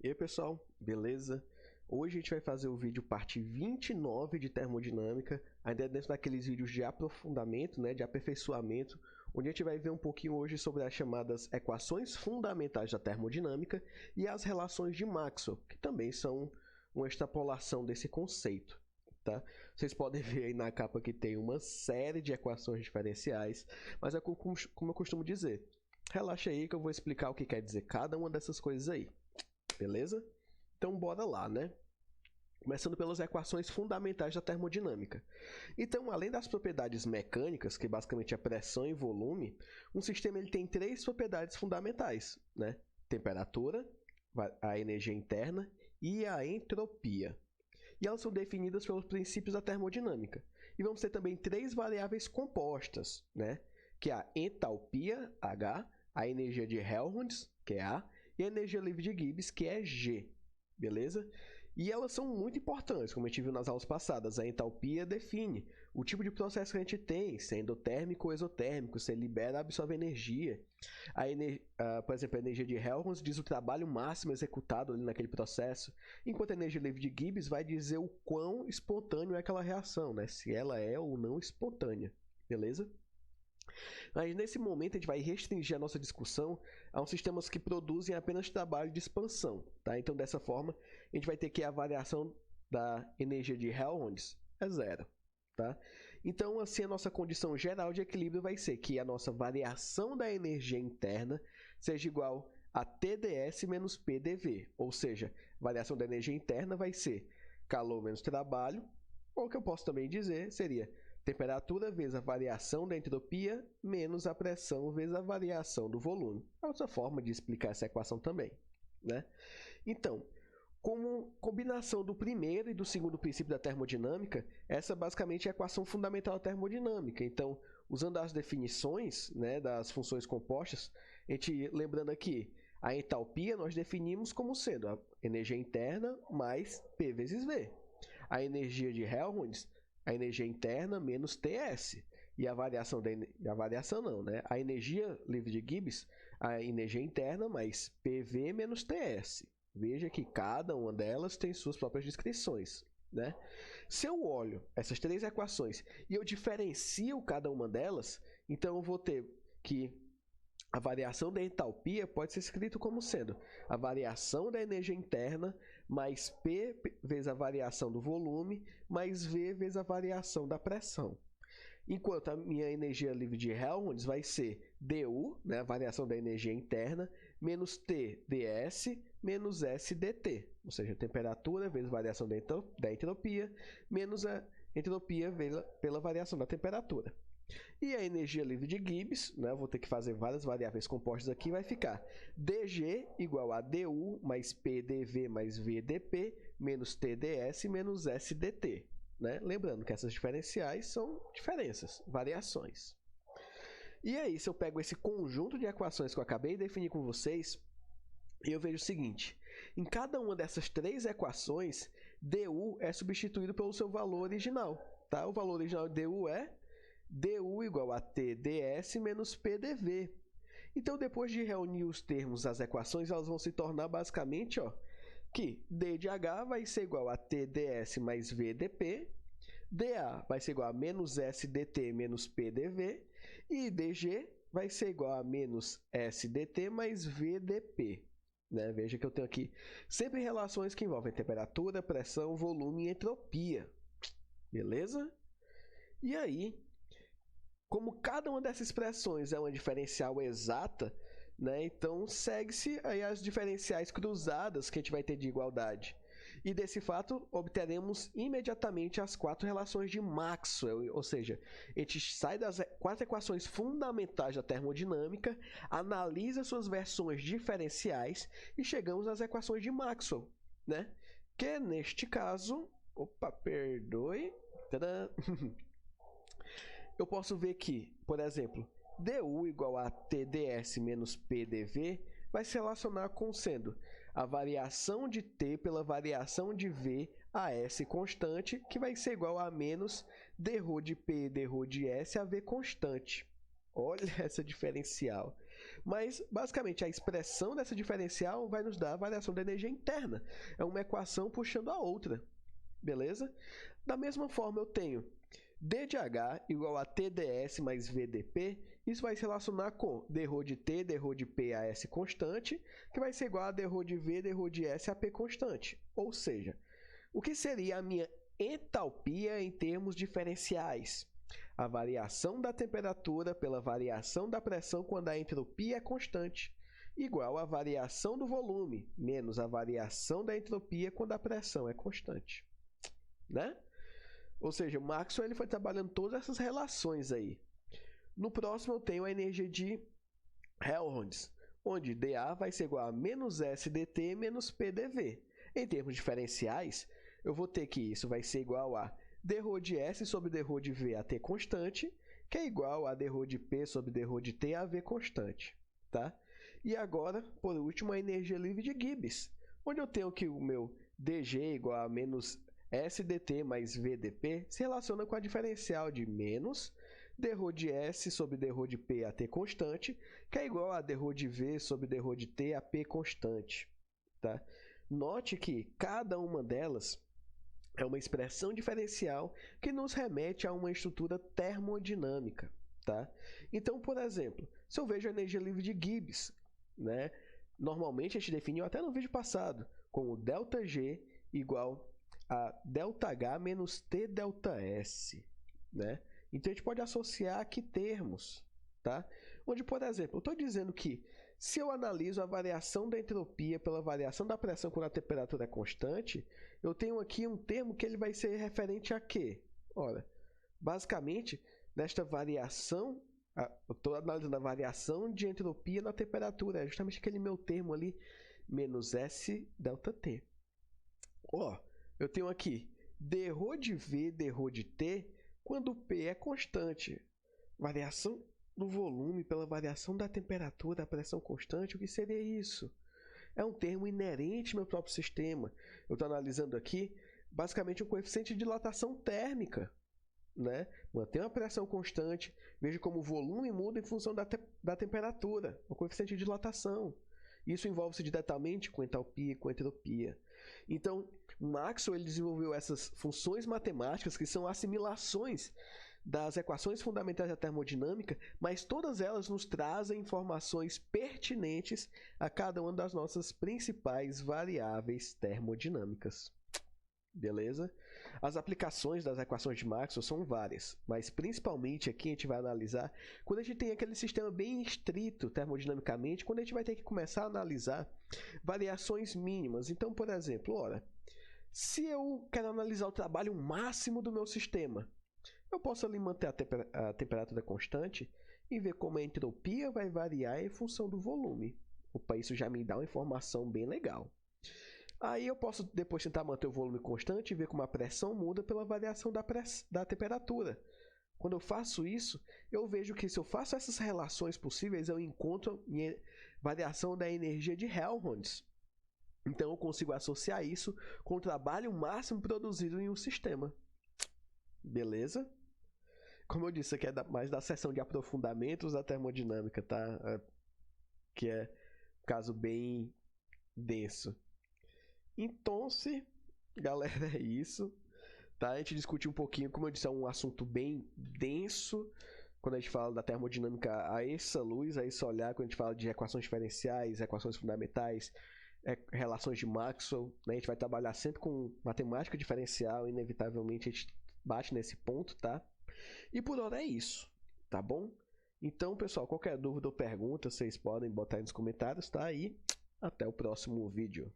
E aí pessoal, beleza? Hoje a gente vai fazer o vídeo parte 29 de termodinâmica, ainda dentro daqueles vídeos de aprofundamento, de aperfeiçoamento, onde a gente vai ver um pouquinho hoje sobre as chamadas equações fundamentais da termodinâmica e as relações de Maxwell, que também são uma extrapolação desse conceito. Tá? Vocês podem ver aí na capa que tem uma série de equações diferenciais, mas é como eu costumo dizer, relaxa aí que eu vou explicar o que quer dizer cada uma dessas coisas aí. Beleza? Então bora lá, né? Começando pelas equações fundamentais da termodinâmica. Então, além das propriedades mecânicas, que basicamente é pressão e volume, um sistema ele tem três propriedades fundamentais, né? Temperatura, a energia interna e a entropia. E elas são definidas pelos princípios da termodinâmica. E vamos ter também três variáveis compostas, né? Que é a entalpia, H, a energia de Helmholtz, que é A, e a energia livre de Gibbs, que é G. Beleza? E elas são muito importantes, como a gente viu nas aulas passadas. A entalpia define o tipo de processo que a gente tem, se é endotérmico ou exotérmico, se ele libera ou absorve energia. Por exemplo, a energia de Helmholtz diz o trabalho máximo executado ali naquele processo, enquanto a energia livre de Gibbs vai dizer o quão espontâneo é aquela reação, né? Se ela é ou não espontânea. Beleza? Mas nesse momento a gente vai restringir a nossa discussão a uns sistemas que produzem apenas trabalho de expansão. Tá? Então, dessa forma, a gente vai ter que a variação da energia de Helmholtz é zero. Tá? Então, assim, a nossa condição geral de equilíbrio vai ser que a nossa variação da energia interna seja igual a TdS menos PDV. Ou seja, a variação da energia interna vai ser calor menos trabalho, ou o que eu posso também dizer seria temperatura vezes a variação da entropia menos a pressão vezes a variação do volume. É outra forma de explicar essa equação também, né? Então, como combinação do primeiro e do segundo princípio da termodinâmica, essa basicamente é a equação fundamental da termodinâmica. Então, usando as definições, né, das funções compostas, a gente, lembrando aqui, a entalpia nós definimos como sendo a energia interna mais P vezes V. A energia de Helmholtz, a energia interna menos TS. E a variação a energia livre de Gibbs, a energia interna mais PV menos TS. Veja que cada uma delas tem suas próprias descrições, né? Se eu olho essas três equações e eu diferencio cada uma delas, então eu vou ter que a variação da entalpia pode ser escrito como sendo a variação da energia interna mais P vezes a variação do volume mais V vezes a variação da pressão. Enquanto a minha energia livre de Helmholtz vai ser dU, né, a variação da energia interna, menos T ds menos S dt, ou seja, temperatura vezes variação da entropia, menos a entropia pela variação da temperatura. E a energia livre de Gibbs, né, eu vou ter que fazer várias variáveis compostas aqui, vai ficar dg igual a du mais pdv mais vdp menos tds menos sdt. Né? Lembrando que essas diferenciais são diferenças, variações. E aí, se eu pego esse conjunto de equações que eu acabei de definir com vocês, eu vejo o seguinte, em cada uma dessas três equações, du é substituído pelo seu valor original. Tá? O valor original de du é du igual a tds menos pdv. Então, depois de reunir os termos das equações, elas vão se tornar basicamente que d de h vai ser igual a tds mais vdp, dA vai ser igual a menos sdt menos pdv, e dg vai ser igual a menos sdt mais vdp. Né? Veja que eu tenho aqui sempre relações que envolvem temperatura, pressão, volume e entropia. Beleza? E aí, como cada uma dessas expressões é uma diferencial exata, né, então segue-se aí as diferenciais cruzadas que a gente vai ter de igualdade. E desse fato, obteremos imediatamente as quatro relações de Maxwell, ou seja, a gente sai das quatro equações fundamentais da termodinâmica, analisa suas versões diferenciais e chegamos às equações de Maxwell, né? Que neste caso, eu posso ver que, por exemplo, du igual a tds menos pdv vai se relacionar com sendo a variação de t pela variação de v a s constante, que vai ser igual a menos dρ de p dρ de s a v constante. Olha essa diferencial. Mas, basicamente, a expressão dessa diferencial vai nos dar a variação da energia interna. É uma equação puxando a outra, beleza? Da mesma forma, eu tenho d de H igual a TdS mais VdP. Isso vai se relacionar com dρ de T, dρ de P a S constante, que vai ser igual a dρ de V, dρ de S a P constante. Ou seja, o que seria a minha entalpia em termos diferenciais? A variação da temperatura pela variação da pressão quando a entropia é constante, igual a variação do volume menos a variação da entropia quando a pressão é constante, né? Ou seja, o Maxwell ele foi trabalhando todas essas relações aí. No próximo eu tenho a energia de Helmholtz, onde dA vai ser igual a menos S dt menos P dV. Em termos diferenciais, eu vou ter que isso vai ser igual a dρ de S sobre dρ de V a T constante, que é igual a dρ de P sobre dρ de T a V constante, tá? E agora, por último, a energia livre de Gibbs, onde eu tenho que o meu dg igual a menos S dt mais V dP se relaciona com a diferencial de menos dρ de S sobre dρ de P a T constante, que é igual a dρ de V sobre dρ de T a P constante, tá? Note que cada uma delas é uma expressão diferencial que nos remete a uma estrutura termodinâmica, tá? Então, por exemplo, se eu vejo a energia livre de Gibbs, né? Normalmente a gente definiu até no vídeo passado como ΔG igual a ΔH menos T ΔS, né? Então a gente pode associar aqui termos, tá? Onde, por exemplo, eu estou dizendo que se eu analiso a variação da entropia pela variação da pressão quando a temperatura é constante, eu tenho aqui um termo que ele vai ser referente a quê? Ora, basicamente, nesta variação, eu estou analisando a variação de entropia na temperatura, é justamente aquele meu termo ali, menos S ΔT. Ó, eu tenho aqui dρ de V, dρ de T, quando P é constante. Variação do volume pela variação da temperatura, da pressão constante, o que seria isso? É um termo inerente ao meu próprio sistema. Eu estou analisando aqui, basicamente, um coeficiente de dilatação térmica, né? Mantenho a pressão constante, vejo como o volume muda em função da temperatura, o coeficiente de dilatação. Isso envolve-se diretamente com entalpia e com entropia. Então, Maxwell ele desenvolveu essas funções matemáticas que são assimilações das equações fundamentais da termodinâmica, mas todas elas nos trazem informações pertinentes a cada uma das nossas principais variáveis termodinâmicas. Beleza? As aplicações das equações de Maxwell são várias, mas principalmente aqui a gente vai analisar quando a gente tem aquele sistema bem estrito termodinamicamente, quando a gente vai ter que começar a analisar variações mínimas. Então, por exemplo, ora, se eu quero analisar o trabalho máximo do meu sistema, eu posso ali manter a temperatura constante e ver como a entropia vai variar em função do volume. Opa, isso já me dá uma informação bem legal. Aí eu posso depois tentar manter o volume constante e ver como a pressão muda pela variação da temperatura. Quando eu faço isso, eu vejo que se eu faço essas relações possíveis, eu encontro minha variação da energia de Helmholtz. Então eu consigo associar isso com o trabalho máximo produzido em um sistema. Beleza? Como eu disse, aqui é mais da seção de aprofundamentos da termodinâmica, tá? Que é um caso bem denso. Então, galera, é isso, tá? A gente discutiu um pouquinho, como eu disse, é um assunto bem denso, quando a gente fala da termodinâmica a essa luz, a esse olhar, quando a gente fala de equações diferenciais, equações fundamentais, relações de Maxwell, né? A gente vai trabalhar sempre com matemática diferencial, inevitavelmente a gente bate nesse ponto, tá? E por hora é isso, tá bom? Então, pessoal, qualquer dúvida ou pergunta, vocês podem botar aí nos comentários, tá? E até o próximo vídeo.